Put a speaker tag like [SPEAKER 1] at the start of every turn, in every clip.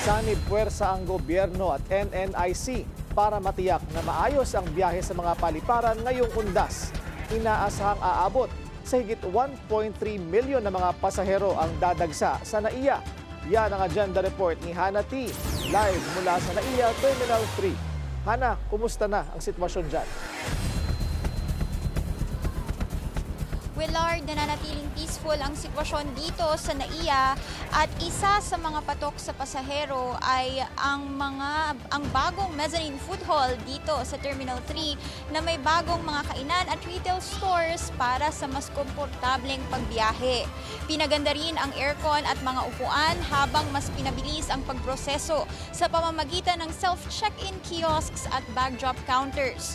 [SPEAKER 1] Sanib puwersa ang gobyerno at NNIC para matiyak na maayos ang biyahe sa mga paliparan ngayong undas. Inaasahang aabot sa higit 1.3 milyon na mga pasahero ang dadagsa sa NAIA. Yan ang agenda report ni Hana T. Live mula sa NAIA Terminal 3. Hana, kumusta na ang sitwasyon dyan?
[SPEAKER 2] Willard, nananatiling peaceful ang sitwasyon dito sa NAIA at isa sa mga patok sa pasahero ay ang bagong mezzanine food hall dito sa Terminal 3 na may bagong mga kainan at retail stores para sa mas komportableng pagbiyahe. Pinaganda rin ang aircon at mga upuan habang mas pinabilis ang pagproseso sa pamamagitan ng self-check-in kiosks at bag drop counters.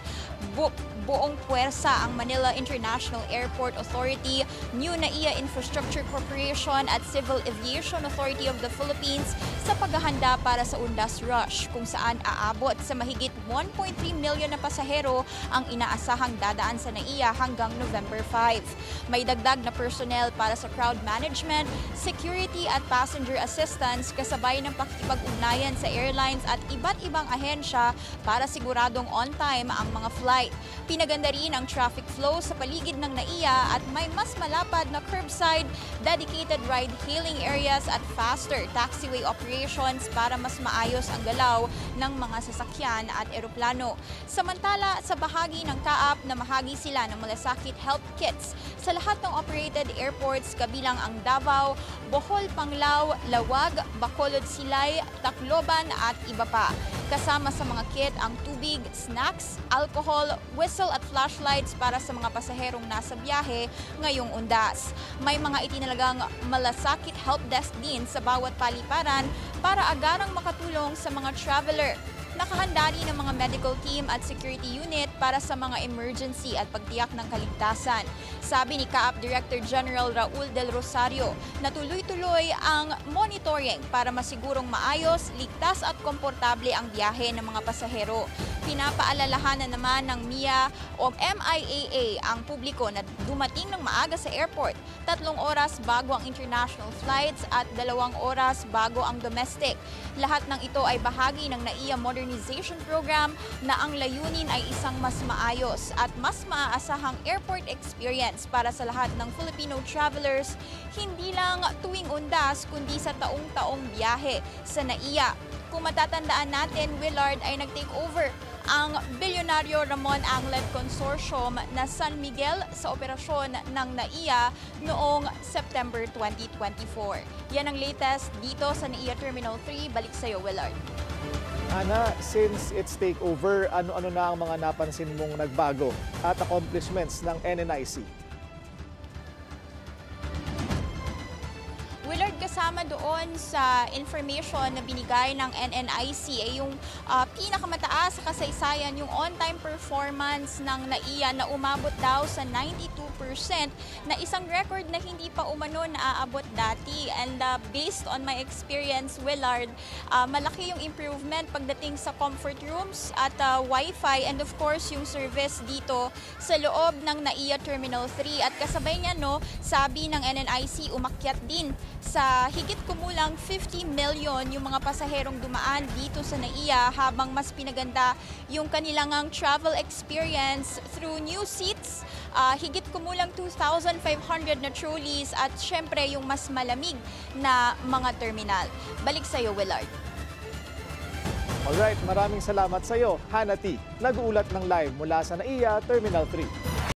[SPEAKER 2] Buong puwersa ang Manila International Airport Authority, New NAIA Infrastructure Corporation at Civil Aviation Authority of the Philippines sa paghahanda para sa Undas Rush, kung saan aabot sa mahigit 1.3 milyon na pasahero ang inaasahang dadaan sa NAIA hanggang November 5. May dagdag na personnel para sa crowd management, security at passenger assistance kasabay ng pakikipag-ugnayan sa airlines at iba't ibang ahensya para siguradong on time ang mga flight. Pinaganda rin ang traffic flow sa paligid ng NAIA at may mas malapad na curbside, dedicated ride-hailing areas at faster taxiway operations para mas maayos ang galaw ng mga sasakyan at eroplano. Samantala, sa bahagi ng CAAP, namahagi sila ng malasakit health kits sa lahat ng operated airports kabilang ang Davao, Bohol, Panglao, Lawag, Bacolod, Silay, Tacloban at iba pa. Kasama sa mga kit ang tubig, snacks, alcohol, whistle at flashlights para sa mga pasaherong nasa biyahe ngayong undas. May mga itinalagang malasakit help desk din sa bawat paliparan para agarang makatulong sa mga traveler. Nakahanda rin ang mga medical team at security unit para sa mga emergency at pagtiyak ng kaligtasan. Sabi ni CAAP Director General Raul Del Rosario na tuloy-tuloy ang monitoring para masigurong maayos, ligtas at komportable ang biyahe ng mga pasahero. Pinapaalalahanan naman ng MIA o MIAA ang publiko na dumating ng maaga sa airport, 3 oras bago ang international flights at 2 oras bago ang domestic. Lahat ng ito ay bahagi ng NAIA Modernization Program na ang layunin ay isang mas maayos at mas maaasahang airport experience para sa lahat ng Filipino travelers, hindi lang tuwing undas kundi sa taong-taong biyahe sa NAIA. Kung matatandaan natin, Willard, ay nag-take over ang bilyonaryo Ramon Anglet Consortium na San Miguel sa operasyon ng NAIA noong September 2024. Yan ang latest dito sa NAIA Terminal 3. Balik sa iyo, Willard.
[SPEAKER 1] Ana, since its takeover, ano-ano na ang mga napansin mong nagbago at accomplishments ng NNIC?
[SPEAKER 2] Willard, kasama doon sa information na binigay ng NNIC ay yung pinakamataas sa kasaysayan, yung on-time performance ng NAIA na umabot daw sa 92% na isang record na hindi pa umano naaabot dati. And based on my experience, Willard, malaki yung improvement pagdating sa comfort rooms at Wi-Fi and of course yung service dito sa loob ng NAIA Terminal 3. At kasabay niya, no, sabi ng NNIC, umakyat din sa higit kumulang 50 million yung mga pasaherong dumaan dito sa NAIA habang mas pinaganda yung kanilang travel experience through new seats, higit kumulang 2,500 na trolleys at syempre yung mas malamig na mga terminal. Balik sa iyo, Willard.
[SPEAKER 1] Alright, maraming salamat sa iyo, Hana T. Nag-uulat ng live mula sa NAIA Terminal 3.